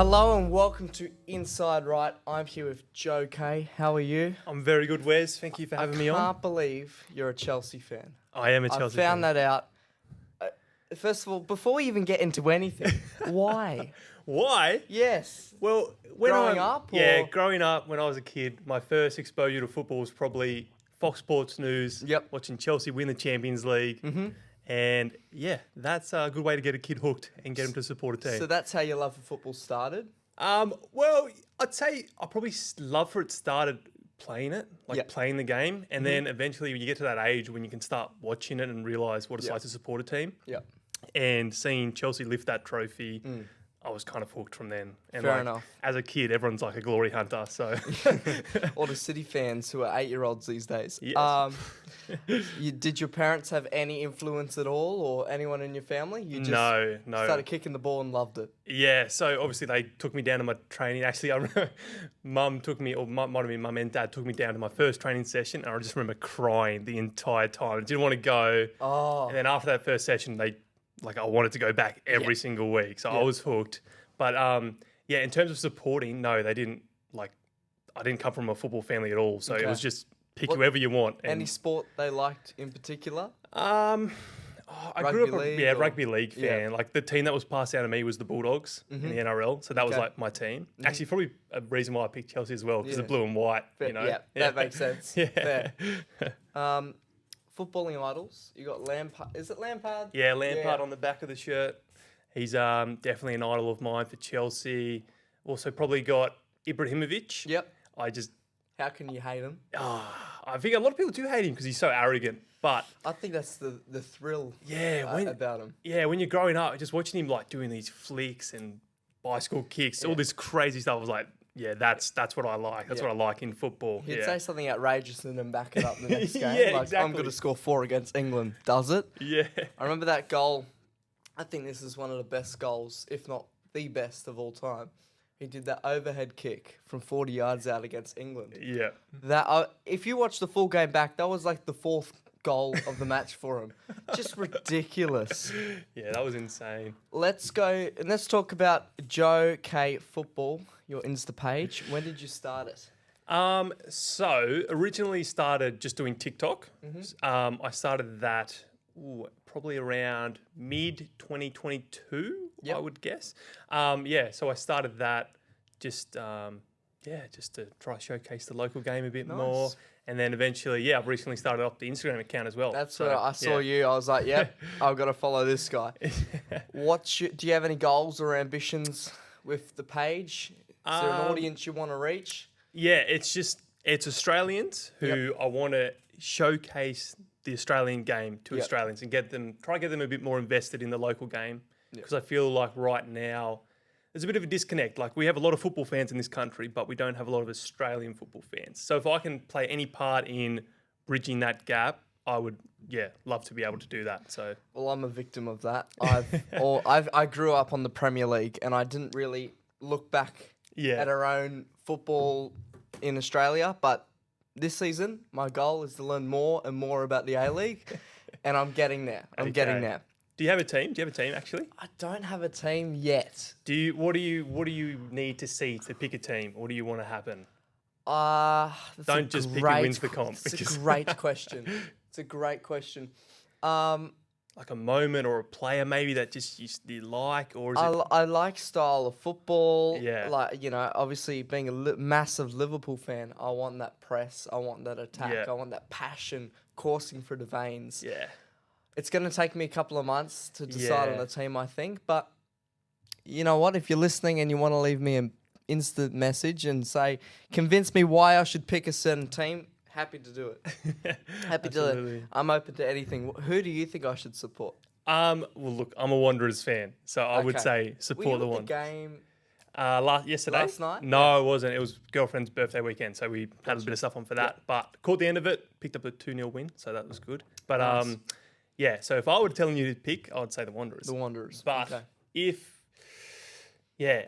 Hello and welcome to Inside Right. I'm here with Joe Kay. How are you? I'm very good, Wes. Thank you for having me I on. can't believe you're a Chelsea fan. I am a Chelsea fan. I found that out. First of all, before we even get into anything, why? Why? Yes. Well, Growing up, or- growing up when I was a kid, my first exposure to football was probably Fox Sports News. Yep. Watching Chelsea win the Champions League. Mm-hmm. And yeah, that's a good way to get a kid hooked and get him to support a team. So that's how your love for football started? Well, I'd say I probably love for it started playing it, like Yep. playing the game, and then eventually when you get to that age when you can start watching it and realise what it's Yep. like to support a team. Yep. And seeing Chelsea lift that trophy, I was kind of hooked from then. And Fair enough. As a kid, everyone's like a glory hunter. So All the City fans who are 8-year-olds these days. Yes. Did your parents have any influence at all or anyone in your family? You just no. started kicking the ball and loved it. Yeah, so obviously they took me down to my training. Actually, I remember mum took me, or might have been mum and dad took me down to my first training session, and I just remember crying the entire time. I didn't want to go. Oh. And then after that first session, I wanted to go back every single week. So I was hooked. But yeah, in terms of supporting, no, they didn't I didn't come from a football family at all. So it was just pick whoever you want. And, Any sport they liked in particular? I Rugby grew up league a or- rugby league fan. Yeah. Like the team that was passed down to me was the Bulldogs in the NRL. So that was Okay. like my team. Actually, probably a reason why I picked Chelsea as well because Yeah. the blue and white. Fair- You know, yeah, that makes sense. Yeah. Fair. Footballing idols. You got Lampard. Is it Lampard? Yeah, Lampard on the back of the shirt. He's definitely an idol of mine for Chelsea. Also, probably got Ibrahimovic. Yep. I just, How can you hate him? I think a lot of people do hate him because he's so arrogant. But I think that's the thrill yeah, about him. when you're growing up, just watching him like doing these flicks and bicycle kicks, all this crazy stuff, I was like, yeah, that's what I like. That's what I like in football. He'd yeah. say something outrageous and then back it up in the next game. Yeah, I'm exactly. going to score 4 against England. Does it? Yeah. I remember that goal. I think this is one of the best goals, if not the best of all time. He did that overhead kick from 40 yards out against England. Yeah. That if you watch the full game back, that was like the 4th goal of the match for him. Just ridiculous. Yeah, that was insane. Let's go and let's talk about Joe K Football, your Insta page. When did you start it? So originally started just doing TikTok. I started that probably around mid 2022, Yep. I would guess. So I started that just to try to showcase the local game a bit more. And then eventually, I've recently started up the Instagram account as well. That's So, where I saw you. I was like, yep, I've got to follow this guy. Do you have any goals or ambitions with the page? Is there an audience you want to reach? Yeah, it's Australians who I want to showcase the Australian game to Australians and get them a bit more invested in the local game because I feel like right now there's a bit of a disconnect. Like we have a lot of football fans in this country, but we don't have a lot of Australian football fans. So if I can play any part in bridging that gap, I would love to be able to do that. So Well, I'm a victim of that. I grew up on the Premier League and I didn't really look back at our own football in Australia, but this season, my goal is to learn more and more about the A-League, and I'm getting there. I'm getting there. Do you have a team? Do you have a team actually? I don't have a team yet. What do you need to see to pick a team? What do you want to happen? That's Don't just pick who wins the comp, It's a because- great question. It's a great question. Like a moment or a player maybe that just you like, or is it? I like style of football. Yeah. Like, obviously being a massive Liverpool fan, I want that press. I want that attack. Yeah. I want that passion coursing through the veins. Yeah. It's going to take me a couple of months to decide on Yeah. a team, I think. But you know what? If you're listening and you want to leave me an instant message and say, convince me why I should pick a certain team, happy to do it. Happy to do it. Absolutely. I'm open to anything. Who do you think I should support? Well, look, I'm a Wanderers fan, so I would Okay. say Were you support the at one. game? Yesterday? Last night? No, it wasn't. It was girlfriend's birthday weekend, so we had a bit of stuff on for that. But caught the end of it, picked up a 2-0 win, so that was good. But Nice. so if I were telling you to pick, I would say the Wanderers. The Wanderers. But Okay.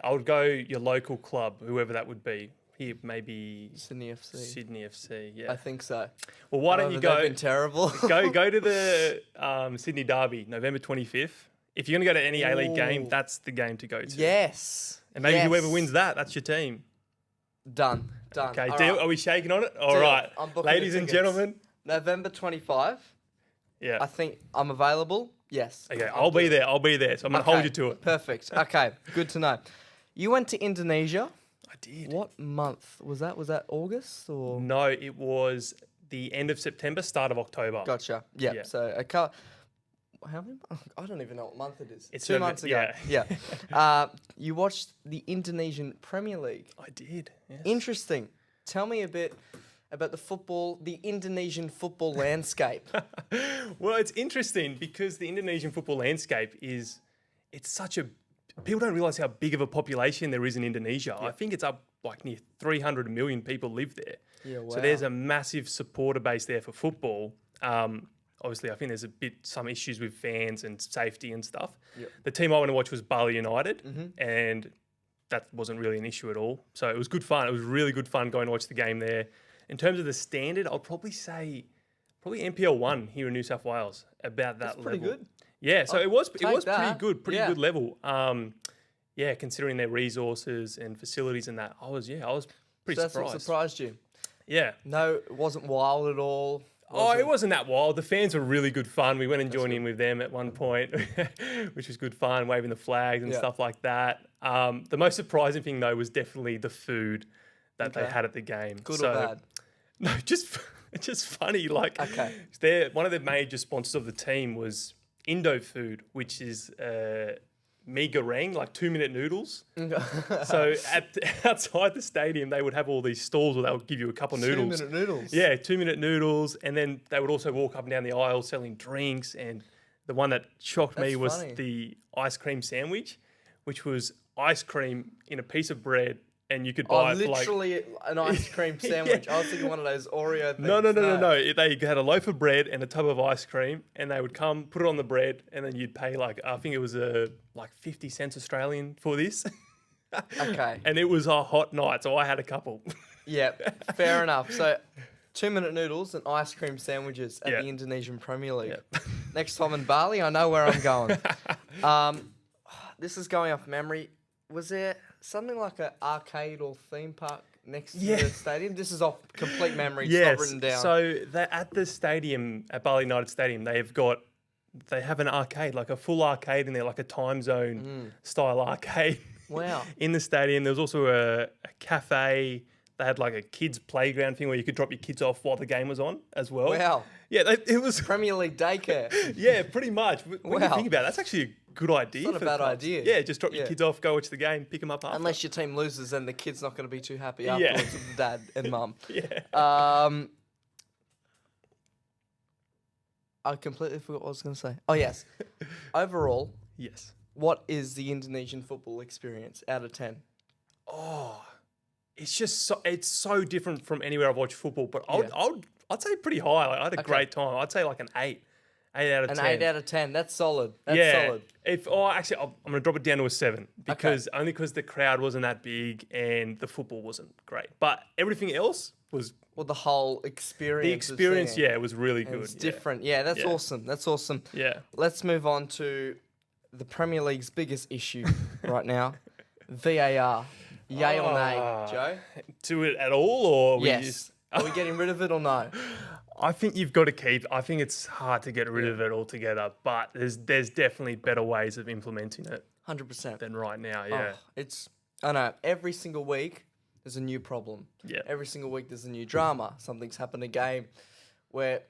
I would go your local club, whoever that would be. Here, maybe Sydney FC. Sydney FC. Yeah. I think so. Well, why don't However, you they've go? been terrible. go to the Sydney Derby, November 25th. If you're going to go to any A-League game, Ooh. that's the game to go to. Yes. And maybe whoever wins that's your team. Done. Okay, All deal. right. Are we shaking on it? All Deal. right. I'm booking Ladies the and tickets. gentlemen. November 25. Yeah. I think I'm available. Yes. Okay, I'll be there. I'll be there. So I'm going to hold you to it. Perfect. Okay, good to know. You went to Indonesia. I did. What month was that? Was that August or? No, it was the end of September, start of October. Gotcha. Yeah. Yeah. So how many? I don't even know what month it is. It's 2 months ago. Yeah. You watched the Indonesian Premier League. I did. Yes. Interesting. Tell me a bit about the Indonesian football landscape. Well, it's interesting because the Indonesian football landscape people don't realize how big of a population there is in Indonesia. I think it's up like near 300 million people live there. Yeah, wow. So there's a massive supporter base there for football. Obviously, I think there's some issues with fans and safety and stuff. Yep. The team I went to watch was Bali United, and that wasn't really an issue at all. So it was good fun. It was really good fun going to watch the game there. In terms of the standard, I'll probably say NPL 1 here in New South Wales, about that That's pretty level. good. Yeah, so it was pretty that. good, Yeah. good level. Considering their resources and facilities and that, I was pretty So that's surprised. what surprised you. Yeah. No, it wasn't wild at all. It wasn't that wild. The fans were really good fun. We went and joined in with them at one point, which was good fun, waving the flags and stuff like that. The most surprising thing, though, was definitely the food that they had at the game. Good or bad? No, just funny. Like, one of the major sponsors of the team was Indo Food, which is mee goreng, like 2-minute noodles. So outside the stadium, they would have all these stalls where they would give you a couple of noodles. 2-minute noodles. Yeah, 2-minute noodles. And then they would also walk up and down the aisle selling drinks. And the one that shocked me was the ice cream sandwich, which was ice cream in a piece of bread. And you could buy it for literally an ice cream sandwich. I was thinking one of those Oreo things. No. They had a loaf of bread and a tub of ice cream, and they would come, put it on the bread, and then you'd pay I think it was 50 cents Australian for this. Okay. And it was a hot night, so I had a couple. Yeah, fair enough. So 2-minute noodles and ice cream sandwiches at Yeah. the Indonesian Premier League. Yeah. Next time in Bali, I know where I'm going. This is going off memory. Was there something like an arcade or theme park next to the stadium? This is off complete memory. It's not written down. So at the stadium, at Bali United Stadium, they have an arcade, like a full arcade in there, like a time zone style arcade. Wow. In the stadium. There was also a cafe. They had like a kids playground thing where you could drop your kids off while the game was on as well. Wow. Yeah, it was. Premier League daycare. Yeah, pretty much. When you think about it, that's actually a good idea. It's not a bad idea. Yeah, just drop your kids off, go watch the game, pick them up after. Unless your team loses, then the kid's not going to be too happy afterwards with dad and mum. Yeah. I completely forgot what I was going to say. Oh, yes. Overall, Yes. what is the Indonesian football experience out of 10? Oh, it's so different from anywhere I've watched football, but I'd say pretty high. I had a great time. I'd say like an 8. 8 out of 10. An 8 out of 10. That's solid. That's solid. I'm going to drop it down to a 7 because the crowd wasn't that big and the football wasn't great. But everything else was... Well, the whole experience. The experience, was really good. It's different. Yeah, that's awesome. That's awesome. Yeah. Let's move on to the Premier League's biggest issue right now. VAR. Yay or nay, Joe? To it at all, or yes. Are we getting rid of it or no? I think you've got to keep. I think it's hard to get rid of it altogether, but there's definitely better ways of implementing it 100%. than right now. Yeah, I know. Every single week there's a new problem. Yeah. Every single week there's a new drama. Something's happened in a game where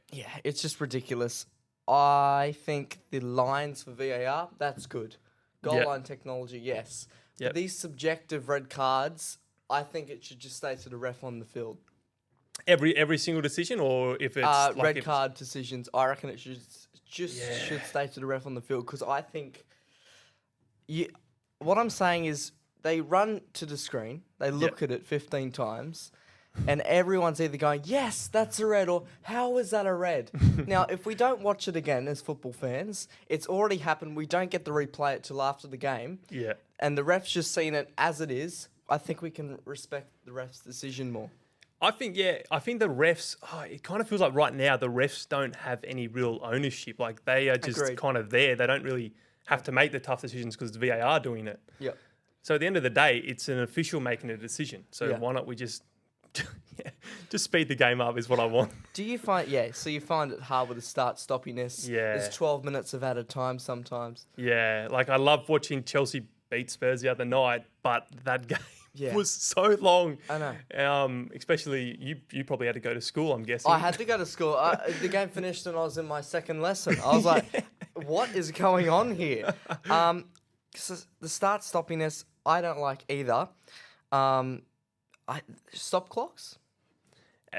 it's just ridiculous. I think the lines for VAR, that's good. Goal line technology, yes. Yep. But these subjective red cards, I think it should just stay to the ref on the field. Every single decision, or if it's red card decisions, I reckon it should stay to the ref on the field because I think what I'm saying is they run to the screen, they look at it 15 times, and everyone's either going, yes, that's a red, or how is that a red? Now, if we don't watch it again as football fans, it's already happened. We don't get to replay it till after the game. Yeah. And the ref's just seen it as it is. I think we can respect the ref's decision more. I think the refs, it kind of feels like right now the refs don't have any real ownership. Like they are just kind of there. They don't really have to make the tough decisions because it's VAR doing it. Yep. So at the end of the day, it's an official making a decision. So why not we just speed the game up is what I want. Do you find, so you find it hard with the start-stoppiness? Yeah. There's 12 minutes of added time sometimes. Yeah, like I love watching Chelsea beat Spurs the other night, but that game was so long. I know. Especially you probably had to go to school, I'm guessing. I had to go to school. The game finished and I was in my second lesson. I was like, what is going on here? So the start-stoppiness, I don't like either. Stop clocks?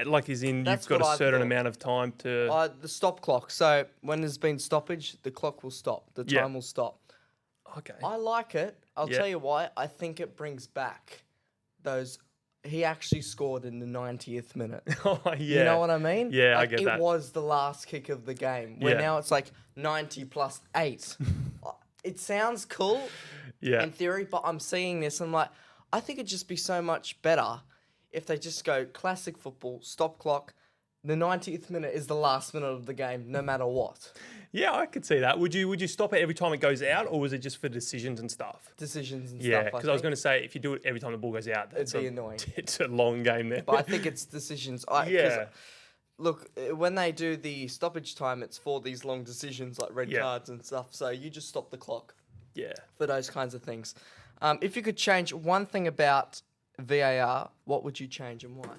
Like as in you've got a certain amount of time to... The stop clock. So when there's been stoppage, the clock will stop. The time will stop. Okay. I like it. I'll tell you why. I think it brings back those... He actually scored in the 90th minute. Oh, yeah. You know what I mean? Yeah, like, I get that. It was the last kick of the game. Where now it's like 90 plus 8. It sounds cool in theory, but I'm seeing this and I'm like, I think it'd just be so much better if they just go classic football, stop clock. The 90th minute is the last minute of the game, no matter what. Yeah, I could see that. Would you stop it every time it goes out, or was it just for decisions and stuff? Decisions and stuff. Yeah, because I was going to say if you do it every time the ball goes out, it'd be annoying. It's a long game then. But I think it's decisions. Look, when they do the stoppage time, it's for these long decisions like red cards and stuff. So you just stop the clock. Yeah. For those kinds of things. If you could change one thing about VAR, what would you change and why?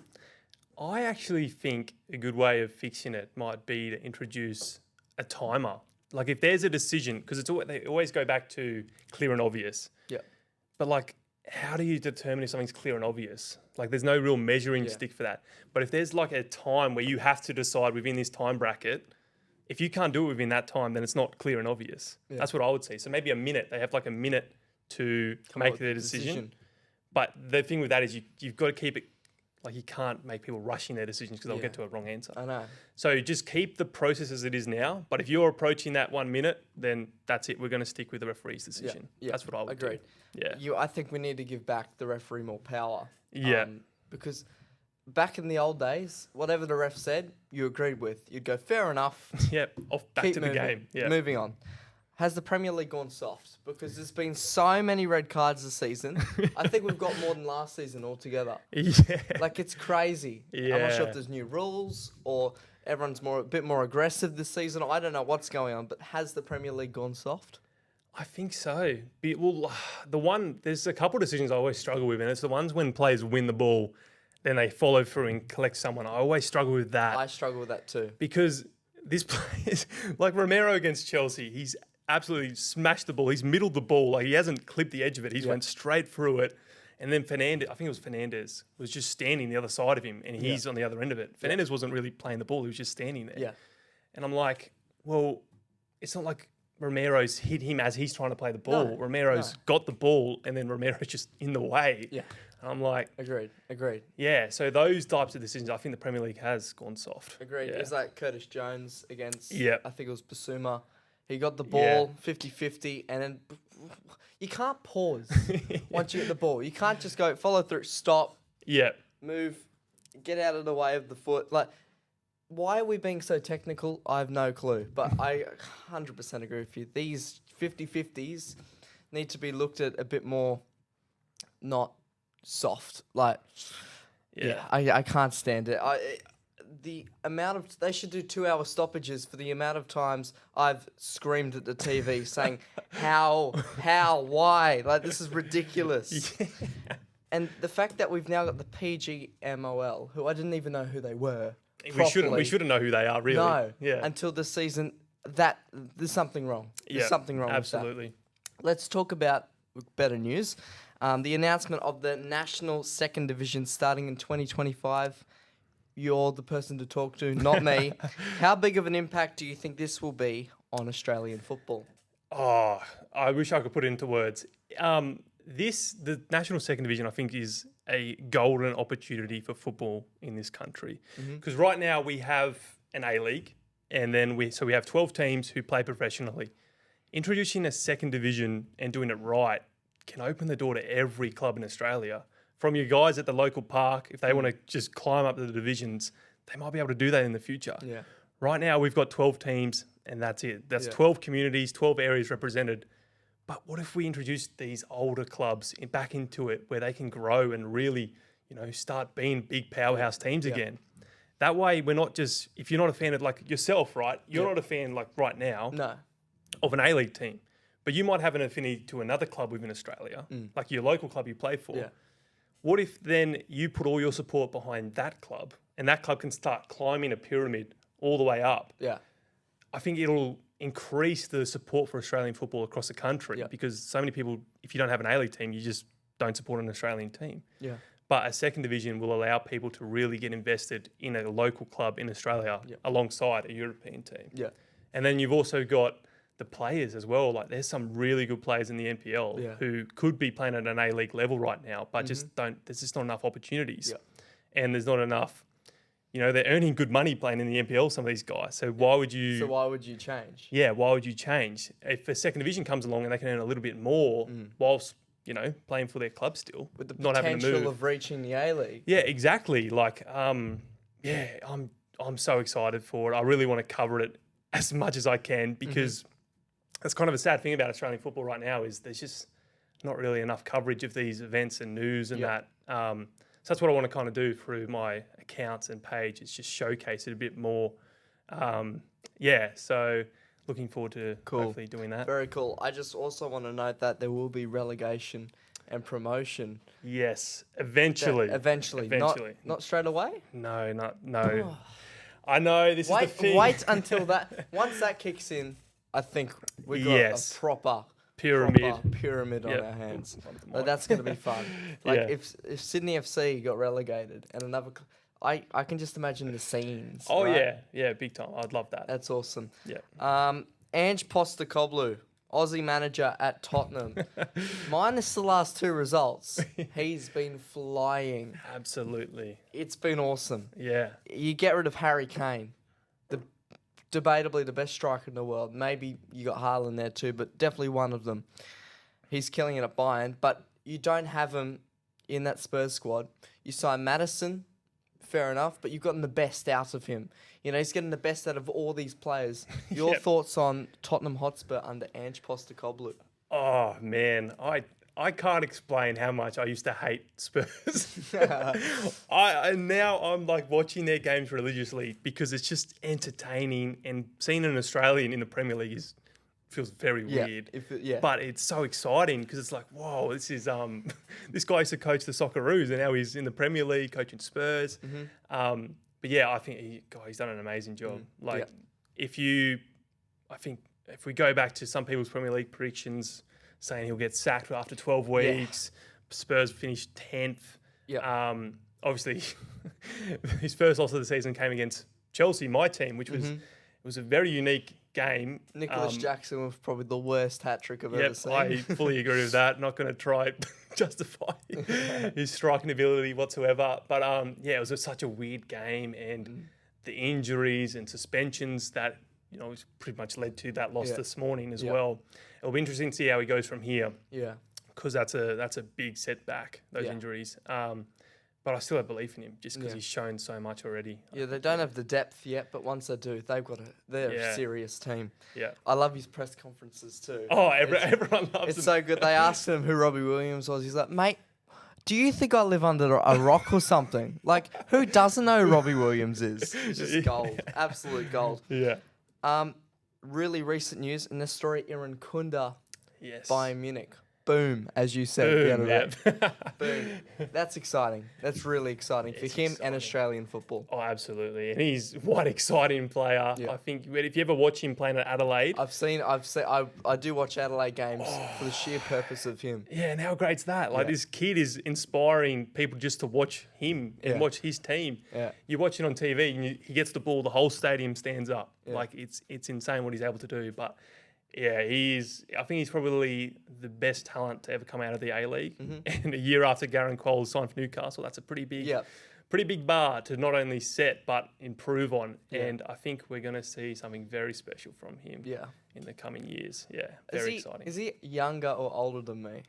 I actually think a good way of fixing it might be to introduce a timer. Like if there's a decision, because they always go back to clear and obvious. Yeah. But like, how do you determine if something's clear and obvious? Like there's no real measuring stick for that. But if there's like a time where you have to decide within this time bracket, if you can't do it within that time, then it's not clear and obvious. Yeah. That's what I would say. So maybe a minute. They have like a minute to make their decision. But the thing with that is you've got to keep it, like you can't make people rushing their decisions because they'll get to a wrong answer. I know. So just keep the process as it is now. But if you're approaching that 1 minute, then that's it. We're going to stick with the referee's decision. Yeah. That's what I would do. Yeah. I think we need to give back the referee more power. Yeah. Because back in the old days, whatever the ref said, you agreed with. You'd go, fair enough. Yep. Back to the game. Yeah. Moving on. Has the Premier League gone soft? Because there's been so many red cards this season. I think we've got more than last season altogether. Yeah. Like, it's crazy. Yeah. I'm not sure if there's new rules or everyone's a bit more aggressive this season. I don't know what's going on, but has the Premier League gone soft? I think so. There's a couple of decisions I always struggle with, and it's the ones when players win the ball, then they follow through and collect someone. I always struggle with that. I struggle with that too. Because this player, like Romero against Chelsea, he's absolutely smashed the ball. He's middled the ball. Like he hasn't clipped the edge of it. He's went straight through it. And then Fernandez was just standing the other side of him, and he's on the other end of it. Fernandez wasn't really playing the ball. He was just standing there. Yeah. And I'm like, well, it's not like Romero's hit him as he's trying to play the ball. No, Romero's got the ball, and then Romero's just in the way. Yeah. And I'm like... Agreed. Yeah, so those types of decisions, I think the Premier League has gone soft. Agreed. Yeah. It was like Curtis Jones against, I think it was Basuma. He got the ball 50-50, and then you can't pause once you get the ball. You can't just go follow through, stop, move, get out of the way of the foot. Like, why are we being so technical? I have no clue, but I 100% agree with you. These 50-50s need to be looked at a bit more, not soft. Like, I can't stand it. The amount of they should do 2-hour stoppages for the amount of times I've screamed at the TV saying how, why, like this is ridiculous. Yeah. And the fact that we've now got the PGMOL, who I didn't even know who they were. We shouldn't know who they are really. No, until this season. There's something wrong. There's something wrong. Absolutely. With that. Let's talk about better news. The announcement of the National Second Division starting in 2025. You're the person to talk to, not me. How big of an impact do you think this will be on Australian football? Oh, I wish I could put it into words. The National Second Division, I think, is a golden opportunity for football in this country. Because right now we have an A-League, and then we have 12 teams who play professionally. Introducing a second division and doing it right can open the door to every club in Australia. From your guys at the local park, if they want to just climb up the divisions, they might be able to do that in the future. Yeah. Right now, we've got 12 teams, and that's it. That's 12 communities, 12 areas represented. But what if we introduce these older clubs back into it where they can grow and really, start being big powerhouse teams again? That way, we're not just, if you're not a fan of like yourself, right? You're not a fan like right now of an A-League team, but you might have an affinity to another club within Australia, like your local club you play for. Yeah. What if then you put all your support behind that club and that club can start climbing a pyramid all the way up? Yeah. I think it'll increase the support for Australian football across the country because so many people, if you don't have an A-League team, you just don't support an Australian team. Yeah. But a second division will allow people to really get invested in a local club in Australia alongside a European team. Yeah. And then you've also got the players as well. Like there's some really good players in the NPL who could be playing at an A-League level right now, but there's just not enough opportunities. Yeah. And there's not enough, they're earning good money playing in the NPL, some of these guys. So why would you... So why would you change? Yeah, why would you change? If a second division comes along and they can earn a little bit more whilst, playing for their club still. With the not having to potential move. of reaching the A-League. Yeah, exactly. Like, I'm so excited for it. I really want to cover it as much as I can because that's kind of a sad thing about Australian football right now is there's just not really enough coverage of these events and news and that. So that's what I want to kind of do through my accounts and page. It's just showcase it a bit more. So looking forward to hopefully doing that. Very cool. I just also want to note that there will be relegation and promotion. Yes, eventually. Eventually. Not straight away? No. I know, this is the thing. Wait until that. Once that kicks in, I think we've got a proper pyramid on our hands. That's going to be fun. If Sydney FC got relegated and another... I can just imagine the scenes. Oh, right? Yeah, big time. I'd love that. That's awesome. Yeah. Ange Postecoglou, Aussie manager at Tottenham. Minus the last two results, he's been flying. Absolutely. It's been awesome. Yeah. You get rid of Harry Kane, debatably the best striker in the world. Maybe you got Haaland there too, but definitely one of them. He's killing it at Bayern, but you don't have him in that Spurs squad. You sign Maddison, fair enough, but you've gotten the best out of him. He's getting the best out of all these players. Your thoughts on Tottenham Hotspur under Ange Postecoglou? Oh, man. I can't explain how much I used to hate Spurs. Now I'm like watching their games religiously because it's just entertaining, and seeing an Australian in the Premier League feels very weird. But it's so exciting because it's like, whoa, this is this guy used to coach the Socceroos and now he's in the Premier League coaching Spurs. But yeah, I think he's done an amazing job. If we go back to some people's Premier League predictions saying he'll get sacked after 12 weeks, Spurs finished 10th. Obviously, his first loss of the season came against Chelsea, my team, which was a very unique game. Nicholas Jackson was probably the worst hat-trick I've ever seen. I fully agree with that. Not going to try justify his striking ability whatsoever. But it was such a weird game, and the injuries and suspensions that pretty much led to that loss this morning as well. It'll be interesting to see how he goes from here. Yeah, because that's a big setback, those injuries. But I still have belief in him just because he's shown so much already. Yeah, they don't have the depth yet, but once they do, they're a serious team. Yeah. I love his press conferences too. Oh, everyone loves him. It's so good. They asked him who Robbie Williams was. He's like, mate, do you think I live under a rock or something? Like, who doesn't know who Robbie Williams is? It's just gold. Absolute gold. Yeah. Really recent news in this story, Iran Kunda, Bayern Munich. Boom, as you said. Boom, Boom. That's exciting. That's really exciting for him and Australian football. Oh, absolutely. And he's one exciting player. I think if you ever watch him playing at Adelaide. I do watch Adelaide games for the sheer purpose of him. Yeah, and how great's that? Like this kid is inspiring people just to watch him and watch his team. Yeah. You watch it on TV and he gets the ball, the whole stadium stands up. Yeah. Like it's insane what he's able to do. But yeah, I think he's probably the best talent to ever come out of the A-League. And a year after Garen Cole signed for Newcastle, that's a pretty big bar to not only set but improve on. Yeah. And I think we're going to see something very special from him in the coming years. Yeah, very exciting. Is he younger or older than me?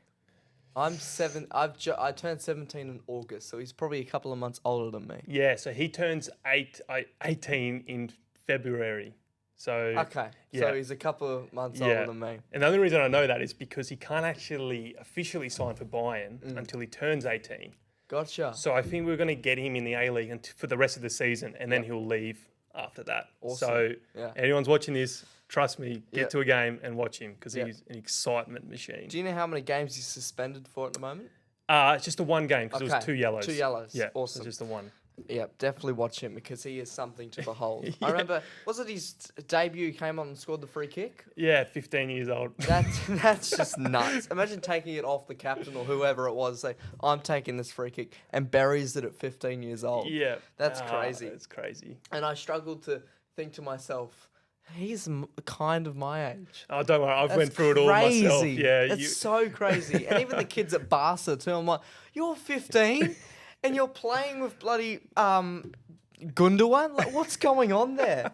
I'm 7. I turned 17 in August, so he's probably a couple of months older than me. Yeah, so he turns 18 in February. So Okay. So he's a couple of months older than me. And the only reason I know that is because he can't actually officially sign for Bayern until he turns 18. Gotcha. So I think we're going to get him in the A-League for the rest of the season, and then he'll leave after that. Awesome. So anyone's watching this, trust me, get to a game and watch him because he's an excitement machine. Do you know how many games he's suspended for at the moment? It's just the one game because it was 2 yellows. 2 yellows. Yeah, Awesome. It's just the one. Yeah, definitely watch him because he is something to behold. I remember, was it his debut? He came on and scored the free kick. Yeah, 15 years old. That's just nuts. Imagine taking it off the captain or whoever it was. Say, I'm taking this free kick and buries it at 15 years old. Yeah, that's crazy. That's crazy. And I struggled to think to myself, he's kind of my age. Oh, don't worry, I've went through it all myself. Yeah, that's so crazy. And even the kids at Barca too. I'm like, you're 15. And you're playing with bloody Gundogan? Like, what's going on there?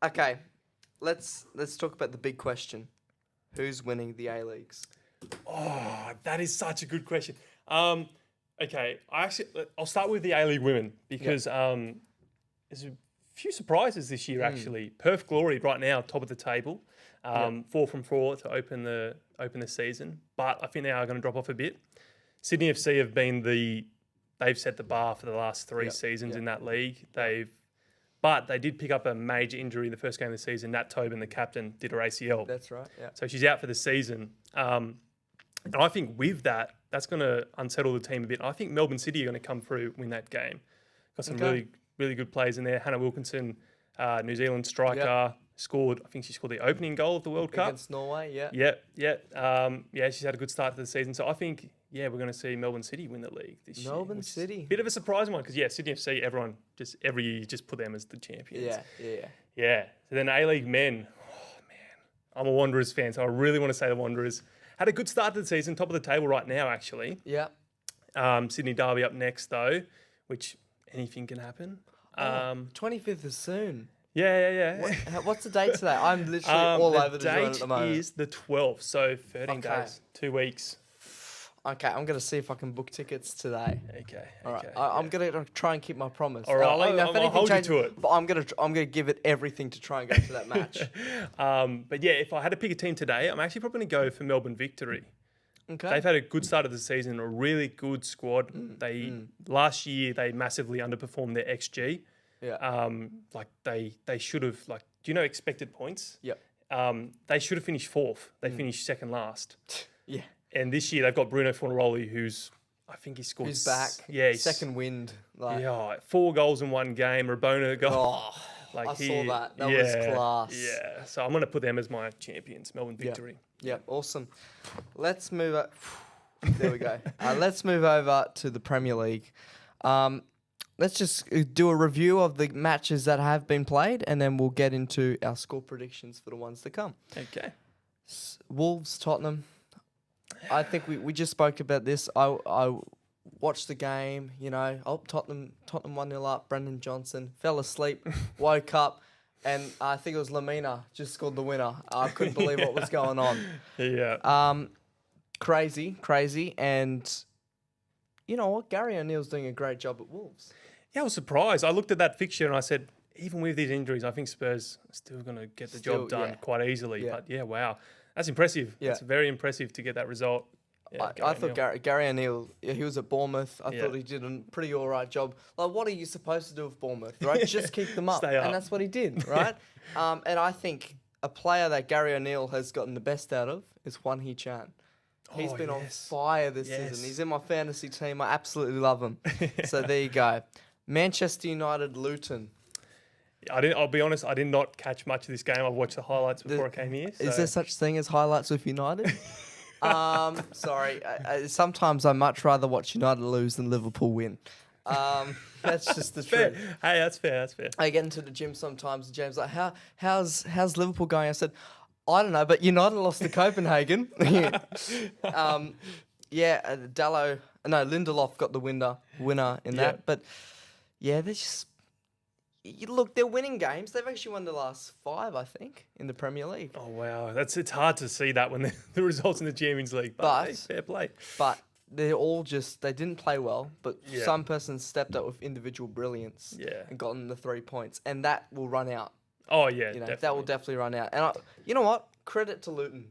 Okay, let's talk about the big question. Who's winning the A-Leagues? Oh, that is such a good question. Okay, I'll start with the A-League women because there's a few surprises this year actually. Perth Glory right now top of the table, 4 from 4 to open the season, but I think they are going to drop off a bit. Sydney FC have been they've set the bar for the last 3 seasons in that league. But they did pick up a major injury the first game of the season. Nat Tobin, the captain, did her ACL. That's right, yeah. So she's out for the season. And I think with that, that's going to unsettle the team a bit. I think Melbourne City are going to come through, win that game. Got some really, really good players in there. Hannah Wilkinson, New Zealand striker, scored, I think she scored the opening goal of the World Cup. Against Norway, She's had a good start to the season. So I think... we're going to see Melbourne City win the league this year. Melbourne City. Bit of a surprising one because, Sydney FC, everyone every year just put them as the champions. Yeah. So then A-League men, I'm a Wanderers fan, so I really want to say the Wanderers. Had a good start to the season, top of the table right now, actually. Yeah. Sydney Derby up next, though, which anything can happen. 25th is soon. Yeah. What's the date today? I'm literally all over the joint at the moment. The date is the 12th, so 13 days, 2 weeks. Okay, I'm going to see if I can book tickets today. Okay. All right. I'm going to try and keep my promise. All right. I'll hold you to it. But I'm going to give it everything to try and go to that match. But if I had to pick a team today, I'm actually probably going to go for Melbourne Victory. Okay. They've had a good start of the season, a really good squad. Last year they massively underperformed their XG. Yeah. They should have do you know expected points? Yep. They should have finished 4th. They finished second last. Yeah. And this year they've got Bruno Fornaroli, I think he scored. He's back. Yeah. Second wind. 4 goals in one game. Rabona goal. Oh, I saw that. That was class. Yeah. So I'm going to put them as my champions, Melbourne Victory. Yeah. Awesome. Let's move. There we go. Let's move over to the Premier League. Let's just do a review of the matches that have been played, and then we'll get into our score predictions for the ones to come. Okay. Wolves, Tottenham. I think we just spoke about this. I watched the game, Tottenham 1-0 up, Brendan Johnson, fell asleep, woke up, and I think it was Lamina just scored the winner. I couldn't believe what was going on. Yeah. Crazy. And you know what? Gary O'Neill's doing a great job at Wolves. Yeah, I was surprised. I looked at that fixture and I said, even with these injuries, I think Spurs are still going to get the job done quite easily. Yeah. But wow. That's impressive. Yeah. It's very impressive to get that result. Yeah, I thought Gary O'Neill, he was at Bournemouth. I thought he did a pretty all right job. Like, what are you supposed to do with Bournemouth, right? Just keep them up. Stay up. And that's what he did, right? And I think a player that Gary O'Neill has gotten the best out of is Juan He-Chan. He's been on fire this season. He's in my fantasy team. I absolutely love him. So there you go. Manchester United, Luton. I'll be honest, I did not catch much of this game. I've watched the highlights before I came here. So. Is there such thing as highlights with United? Sorry. Sometimes I much rather watch United lose than Liverpool win. That's just the truth. Hey, that's fair. I get into the gym sometimes and James like, how's Liverpool going? I said, I don't know, but United lost to Copenhagen. Lindelof got the winner in that. But yeah, they're just... Look, they're winning games. They've actually won the last 5, I think, in the Premier League. Oh, wow. It's hard to see that when the results in the Champions League. But hey, fair play. But they're all they didn't play well, but some person stepped up with individual brilliance and gotten the 3 points. And that will run out Oh, yeah, You know, definitely. that will definitely run out. And you know what? Credit to Luton.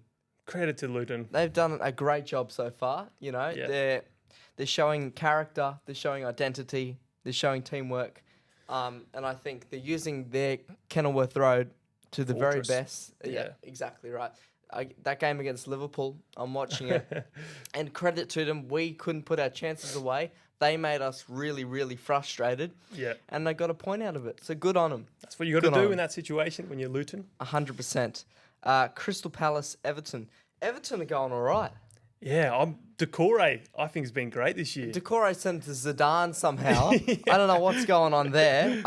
Credit to Luton. They've done a great job so far. You know, Yeah. they're showing character, they're showing identity, they're showing teamwork, and I think they're using their Kenilworth Road to the very Fortress. best. Yeah. Exactly right. That game against Liverpool, I'm watching it, and credit to them, we couldn't put our chances away. They made us really, really frustrated. Yeah. And they got a point out of it. So good on them. That's what you got Good to on do 'em. in that situation when you're Luton. 100%. Crystal Palace, Everton. Everton are going all right. Yeah, Decore, I think, has been great this year. Decore sent to Zidane somehow. I don't know what's going on there.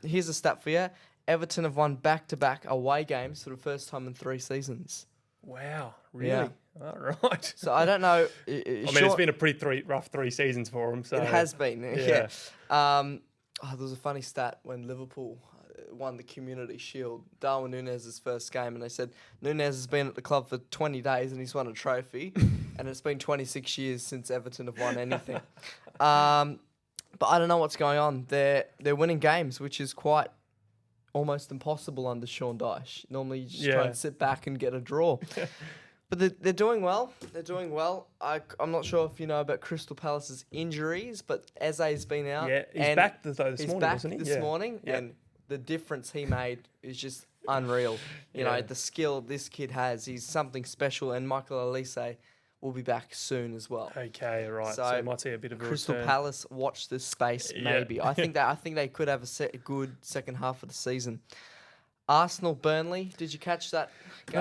Here's a stat for you. Everton have won back-to-back away games for the first time in 3 seasons. Wow, really? Yeah. All right. So I don't know. I mean, it's been a pretty rough 3 seasons for them. So It has been, yeah. there was a funny stat when Liverpool won the Community Shield, Darwin Núñez's first game, and they said Núñez has been at the club for 20 days and he's won a trophy, and it's been 26 years since Everton have won anything. But I don't know what's going on. They're winning games, which is quite almost impossible under Sean Dyche. Normally you just try and sit back and get a draw. But they're doing well. They're doing well. I'm not sure if you know about Crystal Palace's injuries, but Eze's been out. Yeah, he's back this morning, back wasn't he? this morning, Yeah. and the difference he made is just unreal. You know, the skill this kid has, he's something special, and Michael Olise will be back soon as well. Okay, right. So you might see a bit of a Crystal return. Palace, watch this space, maybe. I think they could have a good second half of the season. Arsenal, Burnley. Did you catch that game?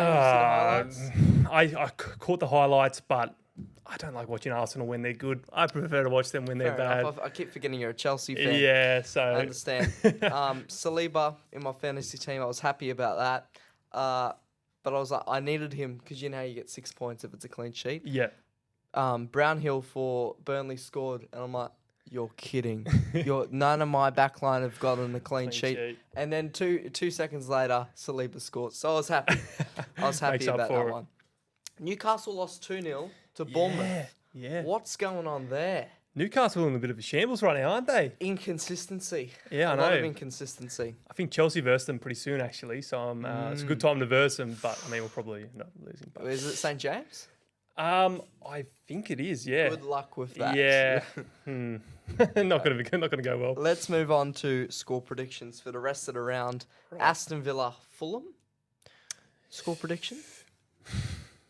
I caught the highlights, but I don't like watching Arsenal when they're good. I prefer to watch them when they're Fair bad. enough. I keep forgetting you're a Chelsea fan. Yeah, so I understand. Saliba in my fantasy team, I was happy about that. But I was like, I needed him because you know how you get 6 points if it's a clean sheet. yeah. Brownhill for Burnley scored, and I'm like, you're kidding. None of my backline have gotten a clean sheet. And then two seconds later, Saliba scored. So I was happy. I was happy Makes up about for that it. one. Newcastle lost 2-0 to Bournemouth. Yeah. What's going on there? Newcastle in a bit of a shambles right now, aren't they? Inconsistency. Yeah, I A lot of know. inconsistency. I think Chelsea verse them pretty soon, actually. So it's a good time to verse them, but I mean, we'll probably end up losing. But. Is it St. James? I think it is. Yeah. Good luck with that. Yeah. Not gonna go well. Let's move on to score predictions for the rest of the round. Right. Aston Villa, Fulham. Score prediction?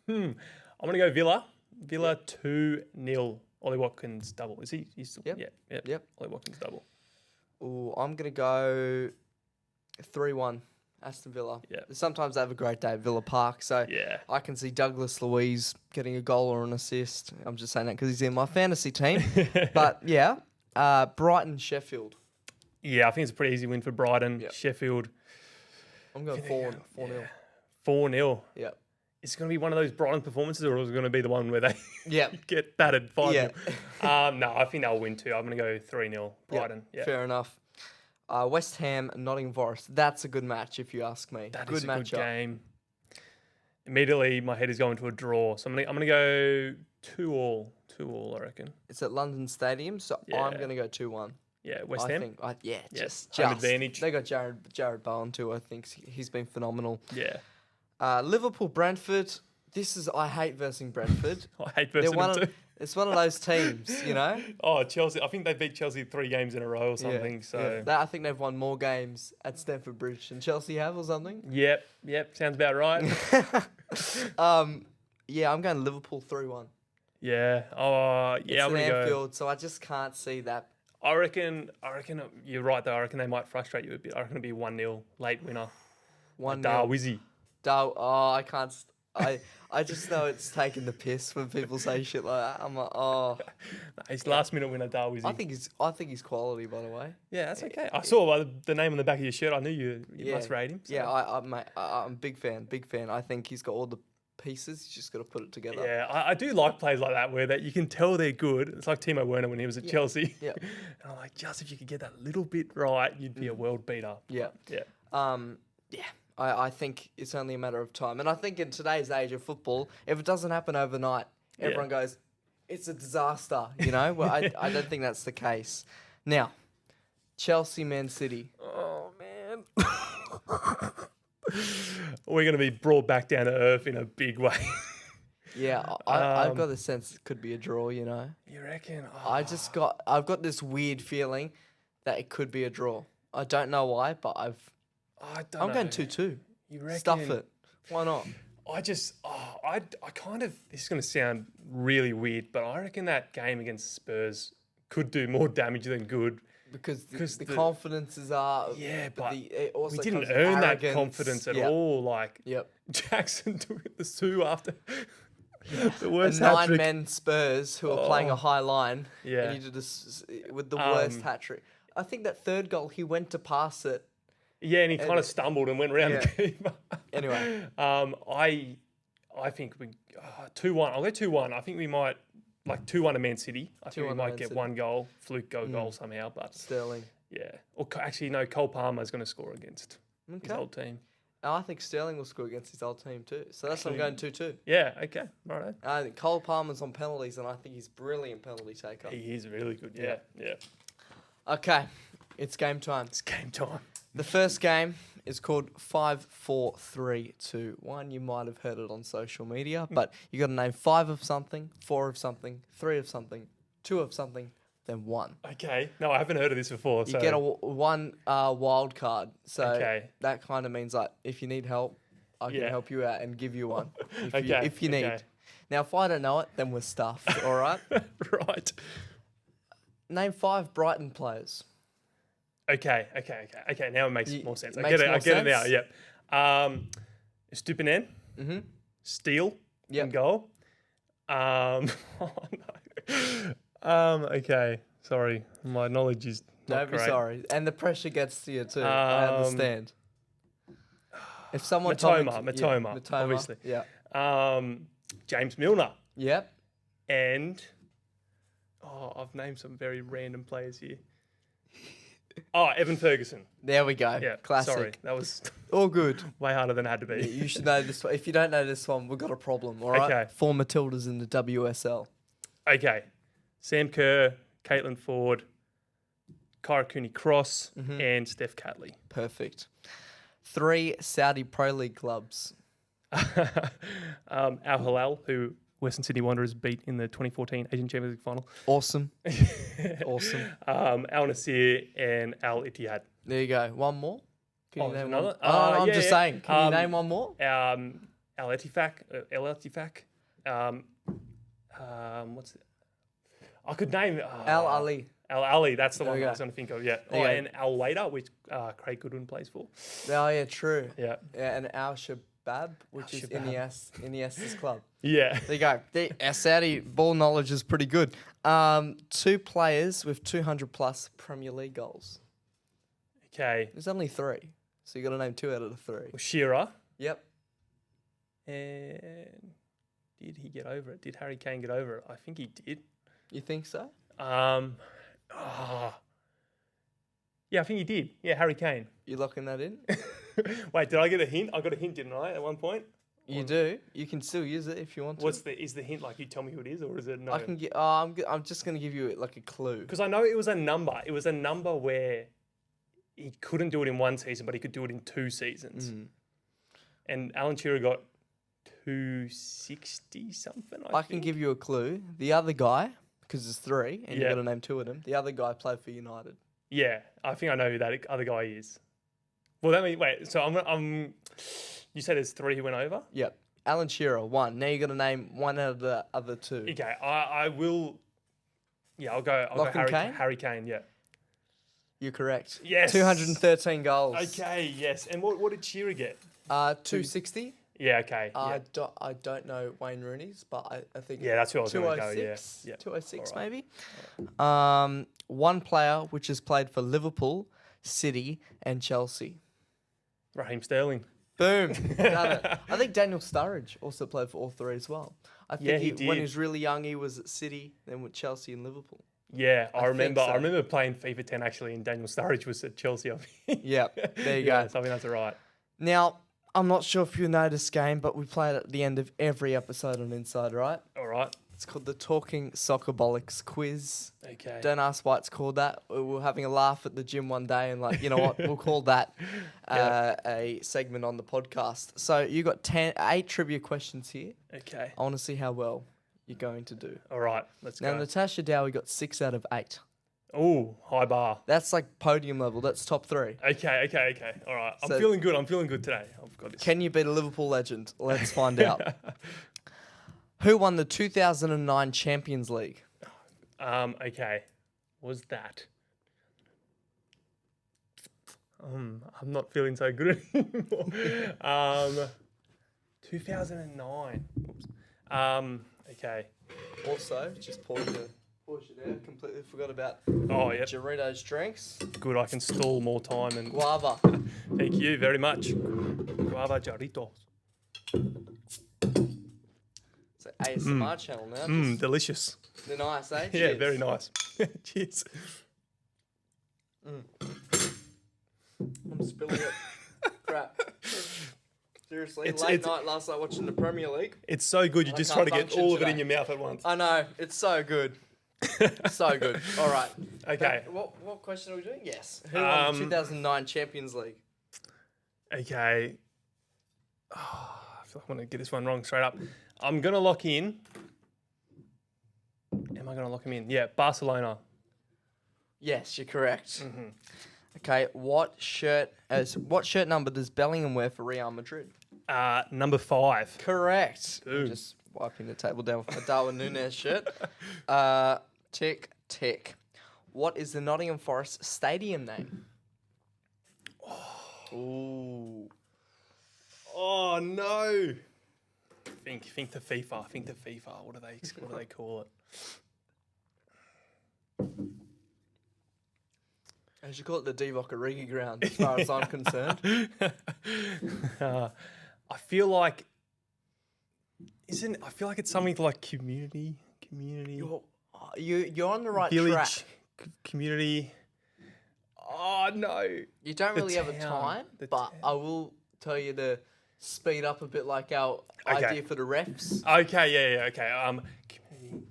I'm gonna go Villa. Villa 2-0. Ollie Watkins double. Is he? He's Yep. Yeah. Yep. Ollie Watkins double. Ooh, I'm gonna go 3-1. Aston Villa. Yeah. Sometimes they have a great day at Villa Park, so Yeah. I can see Douglas Luiz getting a goal or an assist. I'm just saying that because he's in my fantasy team. But yeah, Brighton, Sheffield. Yeah, I think it's a pretty easy win for Brighton. Yep. Sheffield I'm going 4-0. 4-0. Yeah. Is it going to be one of those Brighton performances, or is it going to be the one where they Yeah. get battered 5-0? Yeah. No, I think they'll win too. I'm going to go 3-0 Brighton. Yeah. Fair enough. West Ham, Nottingham Forest. That's a good match, if you ask me. That good is a good matchup. game. Immediately, my head is going to a draw. So I'm gonna go 2-2, I reckon. It's at London Stadium, so Yeah. I'm going to go 2-1. Yeah, West I Ham. think, just home advantage. They got Jared Bowen too. I think he's been phenomenal. Yeah. Liverpool, Brentford. I hate versing Brentford. I hate versing them too. It's one of those teams, you know. Oh, Chelsea. I think they beat Chelsea 3 games in a row or something. I think they've won more games at Stamford Bridge than Chelsea have or something. Yep. Sounds about right. I'm going Liverpool 3-1. Yeah. Oh, yeah. It's I'm in gonna go. Anfield, so I just can't see that. I reckon you're right though. I reckon they might frustrate you a bit. I reckon it'll be 1-0 late winner. 1-0. Darwizzy. I can't. I just know it's taking the piss when people say shit like that. I'm like, oh. It's last minute winner, Darwizzy. I think he's quality, by the way. Yeah, that's okay. I saw the name on the back of your shirt. I knew you must rate him. So. Yeah, I'm a big fan. I think he's got all the pieces. He's just got to put it together. Yeah, I do like players like that where you can tell they're good. It's like Timo Werner when he was at Chelsea. Yeah. And I'm like, just if you could get that little bit right, you'd be a world beater. Yeah. Yeah. I think it's only a matter of time. And I think in today's age of football, if it doesn't happen overnight, everyone goes, it's a disaster, you know? Well, I don't think that's the case. Now, Chelsea, Man City. Oh, man. we're going to be brought back down to earth in a big way. Yeah, I've got the sense it could be a draw, you know. You reckon? I've got this weird feeling that it could be a draw. I don't know why, but I'm going 2-2. You reckon? Stuff it. Why not? I kind of, this is going to sound really weird, but I reckon that game against Spurs could do more damage than good. Because the confidences are... Yeah, but it also we didn't comes earn that arrogance. confidence at all. Like, Jackson doing the Sue after the worst hat trick. 9-men Spurs who are playing a high line. Yeah. And he did this with the worst hat trick. I think that third goal, he went to pass it. Yeah, and he kind of stumbled and went around the keeper. Anyway. I think we 2-1. I'll go 2-1. I think we might, like 2-1 to Man City. I think we might get one goal, fluke goal somehow. But Sterling. Yeah. Or actually, no, Cole Palmer is going to score against his old team. I think Sterling will score against his old team too. So that's why I'm going 2-2. Yeah, okay. Right. I think Cole Palmer's on penalties, and I think he's brilliant penalty taker. He is really good, yeah. Okay, it's game time. It's game time. The first game is called 5, 4, 3, 2, 1. You might have heard it on social media, but you got to name 5 of something, 4 of something, 3 of something, 2 of something, then 1. Okay. No, I haven't heard of this before. You get one wild card. So that kind of means like if you need help, I can help you out and give you one if you need. Now, if I don't know it, then we're stuffed. All right. Right. Name 5 Brighton players. Okay. Now it makes more sense. I get it now. Yep. Stupinan. Mm-hmm. Steele. Yep. In goal. Okay. Sorry, my knowledge is not Don't be great. sorry, and the pressure gets to you too. I understand. If someone Matoma, obviously. Yeah. James Milner. Yep. And I've named some very random players here. Evan Ferguson. There we go. Yeah, classic. Sorry, that was all good. Way harder than it had to be. Yeah, you should know this one. If you don't know this one, we've got a problem. All right. Okay. 4 Matildas in the WSL. Okay. Sam Kerr, Caitlin Ford, Kyra Cooney-Cross, and Steph Catley. Perfect. 3 Saudi Pro League clubs. Al Hilal, who Western Sydney Wanderers beat in the 2014 Asian Champions League final. Awesome. Awesome. Al Nassr and Al Ittihad. There you go. One more? Can you name another? One? I'm just saying. Can you name one more? Al Ettifaq. What's it? I could name Al Ali. Al Ali, that's the one I was going to think of. Yeah. And Al Wader, which Craig Goodwin plays for. Oh yeah, true. Yeah. And Al Shabab, which is Iniesta's club. Yeah. There you go. Our Saudi ball knowledge is pretty good. 2 players with 200 plus Premier League goals. Okay. There's only 3, so you got to name 2 out of the 3. Well, Shearer. Yep. And did he get over it? Did Harry Kane get over it? I think he did. You think so? Yeah, I think he did. Yeah, Harry Kane. You locking that in? Wait, did I get a hint? I got a hint, didn't I, at one point? You do. You can still use it if you want to. Is the hint like you tell me who it is, or is it no? I can get. I'm just gonna give you like a clue. Because I know it was a number. It was a number where he couldn't do it in 1 season, but he could do it in 2 seasons. And Alan Shearer got 260 something. I can give you a clue. The other guy, because there's 3, and you've got to name 2 of them. The other guy played for United. Yeah, I think I know who that other guy is. Well, that means so I'm. You said there's 3 who went over? Yep. Alan Shearer, 1. Now you got to name 1 out of the other 2. Okay, I will. Yeah, I'll go Harry Kane. Yeah. You're correct. Yes. 213 goals. Okay. Yes. And what did Shearer get? 260. Yeah. Okay. I don't know Wayne Rooney's, but I think that's who I was going to go. Yeah. 206 maybe. 1 player which has played for Liverpool, City, and Chelsea. Raheem Sterling. Boom. Done it. I think Daniel Sturridge also played for all 3 as well. I think he did. When he was really young, he was at City, then with Chelsea and Liverpool. Yeah, I remember. So. I remember playing FIFA 10 actually, and Daniel Sturridge was at Chelsea. I think. Yeah, there you go. So I think that's right. Now, I'm not sure if you know this game, but we play it at the end of every episode on Inside, right? All right. It's called the Talking Soccerbolics quiz. Okay. Don't ask why it's called that. We were having a laugh at the gym one day and like, you know what? We'll call that a segment on the podcast. So you got 8 trivia questions here. Okay. I want to see how well you're going to do. All right. Let's Now, go. Natasha Dowie got 6 out of 8. Oh, high bar. That's like podium level. That's top 3. Okay. All right. I'm So- feeling good. I'm feeling good today. I've got this. Can you beat a Liverpool legend? Let's find out. Who won the 2009 Champions League? Okay. Was that? I'm not feeling so good anymore. 2009. Oops. Okay. Also, just pause it there. Completely forgot about Oh, yeah. Doritos drinks. Good. I can stall more time and Guava. thank you very much. Guava Jarritos. It's an ASMR channel now. Delicious. They're nice, eh? Yeah, Cheers. very nice. Cheers. I'm spilling it. Crap. Seriously, It's- late it's- night last night watching the Premier League. It's so good. You I just can't try to get function all of it today. in your mouth at once. I know, it's so good. So good. All right. Okay. What question are we doing? Yes. Who won the 2009 Champions League? Okay. Oh, I feel like I'm going to get this one wrong straight up. I'm going to lock in. Am I going to lock him in? Yeah, Barcelona. Yes, you're correct. Okay, what shirt number does Bellingham wear for Real Madrid? Number 5. Correct. I'm Boom. just wiping the table down with my Darwin Núñez shirt. Tick, tick. What is the Nottingham Forest stadium name? Ooh. Oh, no. Think to FIFA. Think to FIFA. What do they call it? I should call it the Divock Origi ground, as far as I'm concerned. I feel like it's something like community You're on the right village track. community. Oh no. You don't The really have a town, time, the but town. I will tell you to speed up a bit, like our Okay. idea for the refs. Okay, yeah, okay. Community.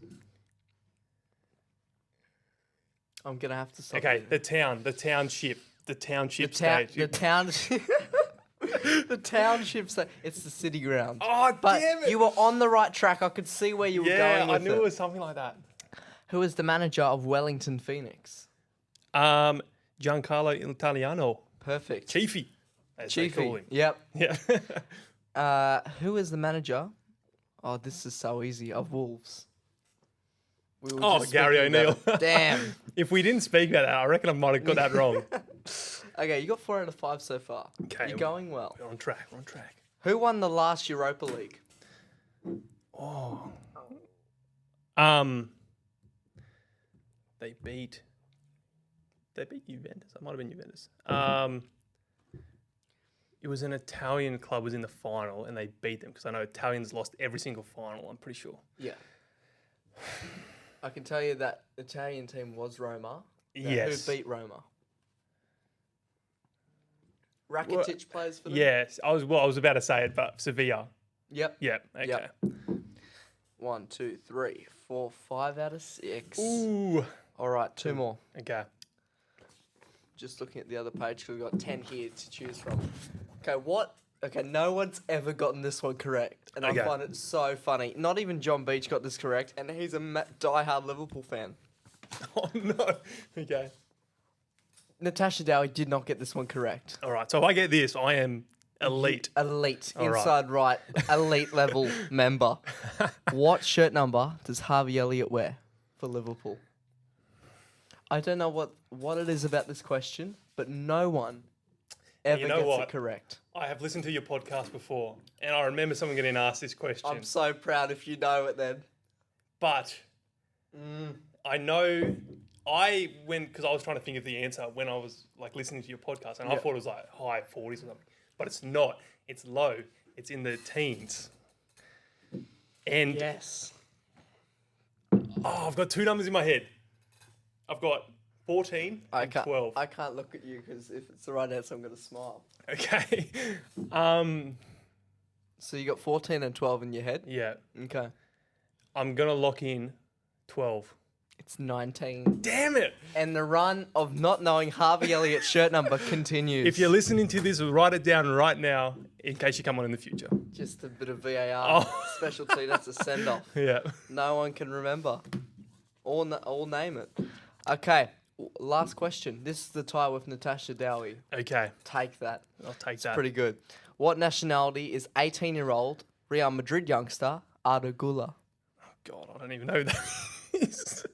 I'm gonna have to stop. Okay, you. the township the stage. township. The township. It's the city ground. Oh But damn it! you were on the right track. I could see where you were yeah, going I with knew it. it was something like that. Who is the manager of Wellington Phoenix? Giancarlo Italiano, Perfect. Chiefy, as they call Chiefy. him. Yep. Yeah. Who is the manager? Oh, this is so easy. Of Wolves. We were Oh, just Gary speaking about O'Neill. it. Damn. If we didn't speak about that, I reckon I might have got that wrong. Okay, you got 4 out of 5 so far. Okay. You're going well. We're on track. We're on track. Who won the last Europa League? Oh. They beat Juventus. That might have been Juventus. It was an Italian club was in the final and they beat them because I know Italians lost every single final, I'm pretty sure. Yeah. I can tell you that Italian team was Roma. Now, Yes. Who beat Roma? Rakitic plays for them? Yes. I was about to say it, but Sevilla. Yep. Yeah. Okay. Yep. 1, 2, 3, 4, 5 out of 6. Ooh. All right, 2 more. Okay. Just looking at the other page because we've got 10 here to choose from. Okay, no one's ever gotten this one correct. And Okay. I find it so funny. Not even John Beach got this correct, and he's a diehard Liverpool fan. Oh no. Okay. Natasha Dowie did not get this one correct. All right. So if I get this, I am elite. Elite, All right. inside right, elite level member. What shirt number does Harvey Elliott wear for Liverpool? I don't know what it is about this question, but no one ever You know gets what? it correct. I have listened to your podcast before, and I remember someone getting asked this question. I'm so proud if you know it then. But I know I went because I was trying to think of the answer when I was like listening to your podcast, and I Yeah. thought it was like high 40s or something, but it's not. It's low. It's in the teens. And Yes. I've got 2 numbers in my head. I've got 14 and 12. I can't look at you because if it's the right answer, I'm going to smile. Okay. So you got 14 and 12 in your head? Yeah. Okay. I'm going to lock in 12. It's 19. Damn it. And the run of not knowing Harvey Elliott's shirt number continues. If you're listening to this, write it down right now in case you come on in the future. Just a bit of VAR specialty. That's a send-off. Yeah. No one can remember. Or name it. Okay. Last question. This is the tie with Natasha Dowie. Okay. Take that. I'll take that. Pretty good. What nationality is 18-year-old Real Madrid youngster Arda Güler? Oh, God, I don't even know who that is.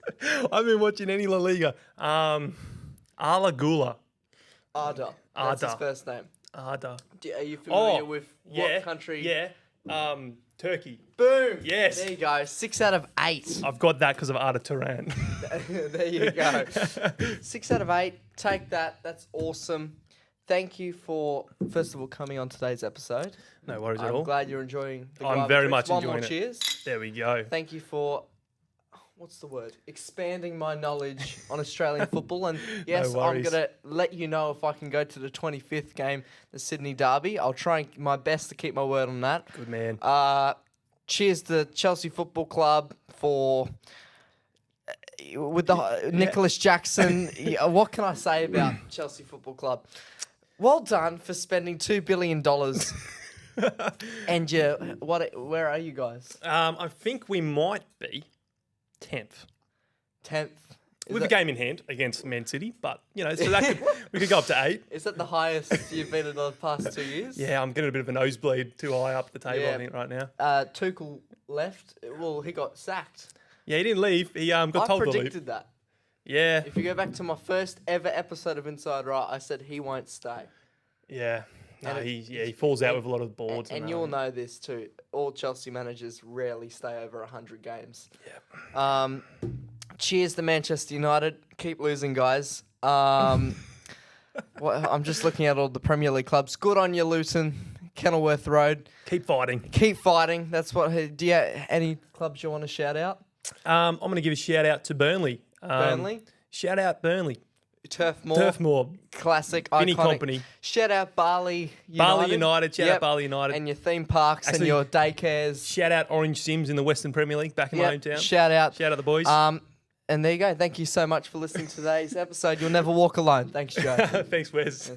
I've been watching any La Liga. Arda Güler. Arda. That's his first name. Arda. Are you familiar with what country? Yeah. Turkey. Boom. Yes. There you go. 6 out of 8. I've got that because of Arda Turan. There you go. 6 out of 8. Take that. That's awesome. Thank you for, first of all, coming on today's episode. No worries at all. I'm glad you're enjoying the I'm very much One enjoying more it. cheers. There we go. Thank you for, what's the word? Expanding my knowledge on Australian football. And yes, No I'm worries. going to let you know if I can go to the 25th game, the Sydney Derby. I'll try my best to keep my word on that. Good man. Cheers to Chelsea Football Club for with the Nicholas Jackson. What can I say about Chelsea Football Club? Well done for spending $2 billion. And where are you guys? I think we might be 10th. 10th. With a game in hand against Man City, but, so that we could go up to 8. Is that the highest you've been in the past 2 years? Yeah, I'm getting a bit of a nosebleed too high up the table, I think, right now. Tuchel left. Well, he got sacked. Yeah, he didn't leave. He got I told to leave. predicted that. Yeah. If you go back to my first ever episode of Inside Right, I said he won't stay. Yeah. No, he falls out with a lot of boards. And you'll know this too. All Chelsea managers rarely stay over 100 games. Yeah. Cheers to Manchester United. Keep losing, guys. I'm just looking at all the Premier League clubs. Good on you, Luton. Kenilworth Road. Keep fighting. Keep fighting. That's what. Do you have any clubs you want to shout out? I'm going to give a shout out to Burnley. Burnley. Shout out Burnley. Turf Moor. Turf Moor. Classic. Vinny iconic. Company. Shout out Bali United. Bali United. Shout out Bali United. And your theme parks and your daycares. Shout out Orange Sims in the Western Premier League back in my hometown. Shout out. Shout out the boys. And there you go. Thank you so much for listening to today's episode. You'll never walk alone. Thanks, Joe. Thanks, Wes.